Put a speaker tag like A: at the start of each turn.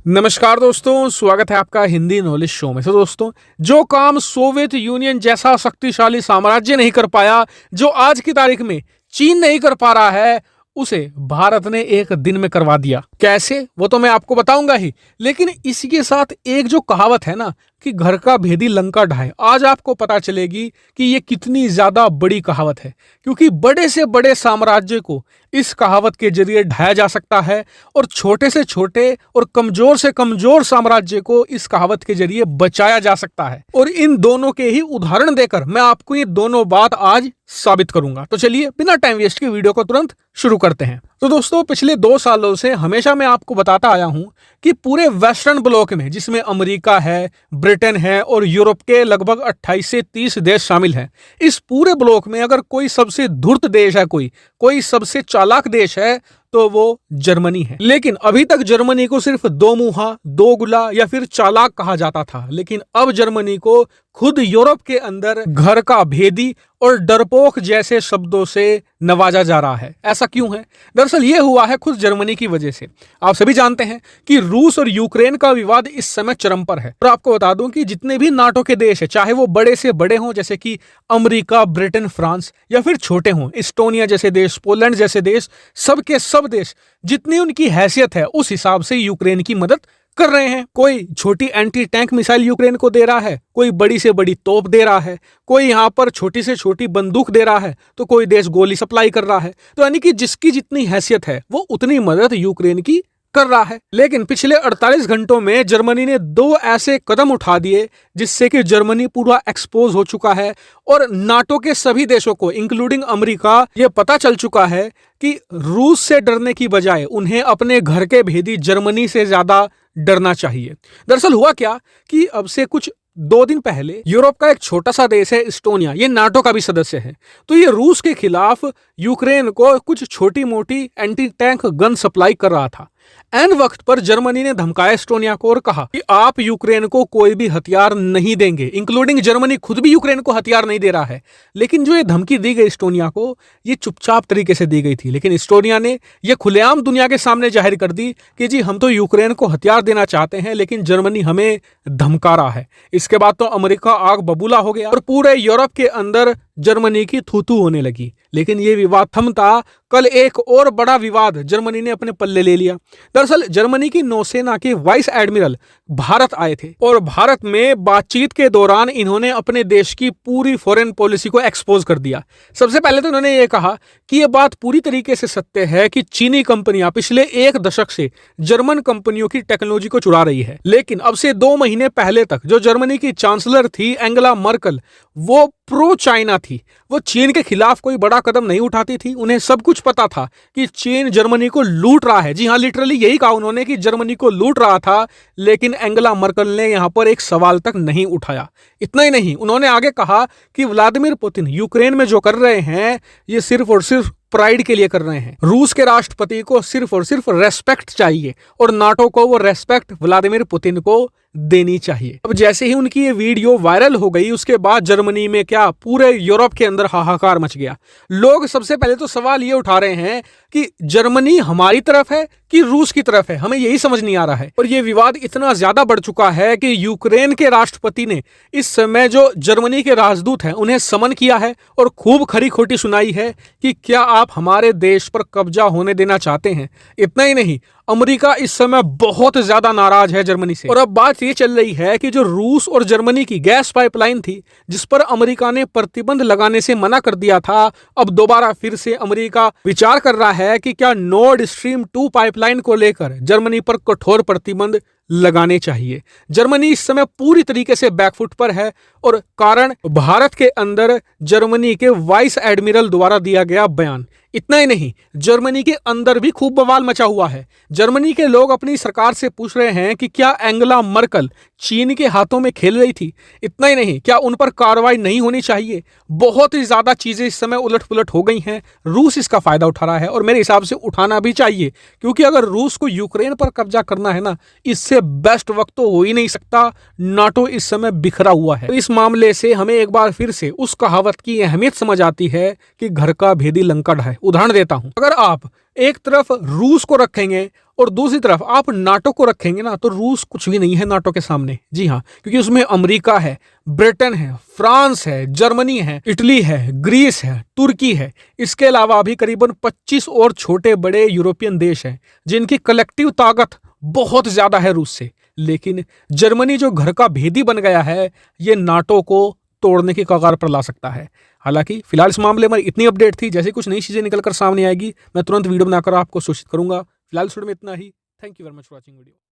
A: नमस्कार दोस्तों, स्वागत है आपका हिंदी नॉलेज शो में। तो दोस्तों, जो काम सोवियत यूनियन जैसा शक्तिशाली साम्राज्य नहीं कर पाया, जो आज की तारीख में चीन नहीं कर पा रहा है, उसे भारत ने एक दिन में करवा दिया। कैसे, वो तो मैं आपको बताऊंगा ही, लेकिन इसी के साथ एक जो कहावत है ना कि घर का भेदी लंका ढाए, आज आपको पता चलेगी कि ये कितनी ज्यादा बड़ी कहावत है। क्योंकि बड़े से बड़े साम्राज्य को इस कहावत के जरिए ढाया जा सकता है और छोटे से छोटे और कमजोर से कमजोर साम्राज्य को इस कहावत के जरिए बचाया जा सकता है। और इन दोनों के ही उदाहरण देकर मैं आपको ये दोनों बात आज साबित करूंगा। तो चलिए बिना टाइम वेस्ट के वीडियो को तुरंत शुरू करते हैं। तो दोस्तों, पिछले 2 सालों से हमेशा मैं आपको बताता आया हूं कि पूरे वेस्टर्न ब्लॉक में, जिसमें अमेरिका है, ब्रिटेन है और यूरोप के लगभग 28 से 30 देश शामिल हैं, इस पूरे ब्लॉक में अगर कोई सबसे धूर्त देश है, कोई सबसे चालाक देश है, तो वो जर्मनी है। लेकिन अभी तक जर्मनी को सिर्फ दो मुहा, दोगला या फिर चालाक कहा जाता था। लेकिन अब जर्मनी को खुद यूरोप के अंदर घर का भेदी और डरपोक जैसे शब्दों से नवाजा जा रहा है। ऐसा क्यों है? दरअसल ये हुआ है खुद जर्मनी की वजह से। आप सभी जानते हैं कि रूस और यूक्रेन का विवाद इस समय चरम पर है। और आपको बता दूं कि जितने भी नाटो के देश है, चाहे वो बड़े से बड़े हों जैसे कि अमेरिका, ब्रिटेन, फ्रांस, या फिर छोटे हों, एस्टोनिया जैसे देश, पोलैंड जैसे देश, सब के सब देश जितनी उनकी हैसियत है उस हिसाब से यूक्रेन की मदद कर रहे हैं। कोई छोटी एंटी टैंक मिसाइल यूक्रेन को दे रहा है, कोई बड़ी से बड़ी तोप दे रहा है, कोई यहां पर छोटी से छोटी बंदूक दे रहा है, तो कोई देश गोली सप्लाई कर रहा है। तो यानी कि जिसकी जितनी हैसियत है वो उतनी मदद यूक्रेन की कर रहा है। लेकिन पिछले 48 घंटों में जर्मनी ने 2 ऐसे कदम उठा दिए जिससे कि जर्मनी पूरा एक्सपोज हो चुका है और नाटो के सभी देशों को इंक्लूडिंग अमेरिका ये पता चल चुका है कि रूस से डरने की बजाय उन्हें अपने घर के भेदी जर्मनी से ज्यादा डरना चाहिए। दरअसल हुआ क्या कि अब से कुछ 2 दिन पहले यूरोप का एक छोटा सा देश है एस्टोनिया, ये नाटो का भी सदस्य है, तो ये रूस के खिलाफ यूक्रेन को कुछ छोटी मोटी एंटी टैंक गन सप्लाई कर रहा था। एन वक्त पर जर्मनी ने धमकाया एस्टोनिया को और कहा कि आप यूक्रेन को कोई भी हथियार नहीं देंगे, इंक्लूडिंग जर्मनी खुद भी यूक्रेन को हथियार नहीं दे रहा है। लेकिन जो ये धमकी दी गई एस्टोनिया को, ये चुपचाप तरीके से दी गई थी। लेकिन एस्टोनिया ने यह खुलेआम दुनिया के सामने जाहिर कर दी कि जी हम तो यूक्रेन को हथियार देना चाहते हैं, लेकिन जर्मनी हमें धमका रहा है। इसके बाद तो अमेरिका आग बबूला हो गया और पूरे यूरोप के अंदर जर्मनी की थू-थू होने लगी। लेकिन यह विवाद थमता, कल एक और बड़ा विवाद जर्मनी ने अपने पल्ले ले लिया। दरअसल जर्मनी की नौसेना के वाइस एडमिरल भारत आए थे और भारत में बातचीत के दौरान इन्होंने अपने देश की पूरी फॉरेन पॉलिसी को एक्सपोज कर दिया। सबसे पहले तो इन्होंने ये कहा कि यह बात पूरी तरीके से सत्य है कि चीनी कंपनियां पिछले 1 दशक से जर्मन कंपनियों की टेक्नोलॉजी को चुरा रही है। लेकिन अब से 2 महीने पहले तक जो जर्मनी की चांसलर थी एंगेला मर्केल, वो प्रो चाइना थी। वो चीन के खिलाफ कोई बड़ा कदम नहीं उठाती थी। उन्हें सब कुछ पता था कि चीन जर्मनी को लूट रहा है। जी हाँ, लिटरली यही कहा उन्होंने कि जर्मनी को लूट रहा था। लेकिन एंगेला मर्केल ने यहां पर एक सवाल तक नहीं उठाया। इतना ही नहीं, उन्होंने आगे कहा कि व्लादिमीर पुतिन यूक्रेन में जो कर रहे हैं ये सिर्फ और सिर्फ प्राइड के लिए कर रहे हैं। रूस के राष्ट्रपति को सिर्फ और सिर्फ रेस्पेक्ट चाहिए और नाटो को वो रेस्पेक्ट व्लादिमीर पुतिन को देनी चाहिए। अब जैसे ही उनकी ये वीडियो वायरल हो गई, उसके बाद जर्मनी में क्या पूरे यूरोप के अंदर हाहाकार मच गया। लोग सबसे पहले तो सवाल ये उठा रहे हैं कि जर्मनी हमारी तरफ है कि रूस की तरफ है, हमें यही समझ नहीं आ रहा है। और ये विवाद इतना ज्यादा बढ़ चुका है कि यूक्रेन के राष्ट्रपति ने इस समय जो जर्मनी के राजदूत हैं उन्हें समन किया है और खूब खरी खोटी सुनाई है कि क्या आप हमारे देश पर कब्जा होने देना चाहते हैं। इतना ही नहीं, अमेरिका इस समय बहुत ज्यादा नाराज है जर्मनी से। और अब बात ये चल रही है कि जो रूस और जर्मनी की गैस पाइपलाइन थी जिस पर अमेरिका ने प्रतिबंध लगाने से मना कर दिया था, अब दोबारा फिर से अमेरिका विचार कर रहा है कि क्या नॉर्ड स्ट्रीम 2 पाइपलाइन को लेकर जर्मनी पर कठोर प्रतिबंध लगाने चाहिए। जर्मनी इस समय पूरी तरीके से बैकफुट पर है और कारण भारत के अंदर जर्मनी के वाइस एडमिरल द्वारा दिया गया बयान। इतना ही नहीं, जर्मनी के अंदर भी खूब बवाल मचा हुआ है। जर्मनी के लोग अपनी सरकार से पूछ रहे हैं कि क्या एंगेला मर्केल चीन के हाथों में खेल रही थी। इतना ही नहीं, क्या उन पर कार्रवाई नहीं होनी चाहिए। बहुत ही ज्यादा चीजें इस समय उलट पुलट हो गई हैं। रूस इसका फायदा उठा रहा है और मेरे हिसाब से उठाना भी चाहिए, क्योंकि अगर रूस को यूक्रेन पर कब्जा करना है ना, इससे बेस्ट वक्त तो हो ही नहीं सकता। नाटो इस समय बिखरा हुआ है। तो इस मामले से हमें एक बार फिर से उस कहावत की अहमियत समझ आती है कि घर का भेदी लंका ढाए। उदाहरण देता हूं, अगर आप एक तरफ रूस को रखेंगे और दूसरी तरफ आप नाटो को रखेंगे ना, तो रूस कुछ भी नहीं है नाटो के सामने। जी हाँ, क्योंकि उसमें अमेरिका है, ब्रिटेन है, फ्रांस है, जर्मनी है, इटली है, ग्रीस है, तुर्की है। इसके अलावा भी करीबन 25 और छोटे बड़े यूरोपियन देश हैं जिनकी कलेक्टिव ताकत बहुत ज्यादा है रूस से। लेकिन जर्मनी जो घर का भेदी बन गया है, ये नाटो को तोड़ने की कगार पर ला सकता है। हालांकि फिलहाल इस मामले में इतनी अपडेट थी, जैसे कुछ नई चीजें निकलकर सामने आएगी मैं तुरंत वीडियो बनाकर आपको सूचित करूंगा। फिलहाल इस वीडियो में इतना ही। Thank you very much for watching video.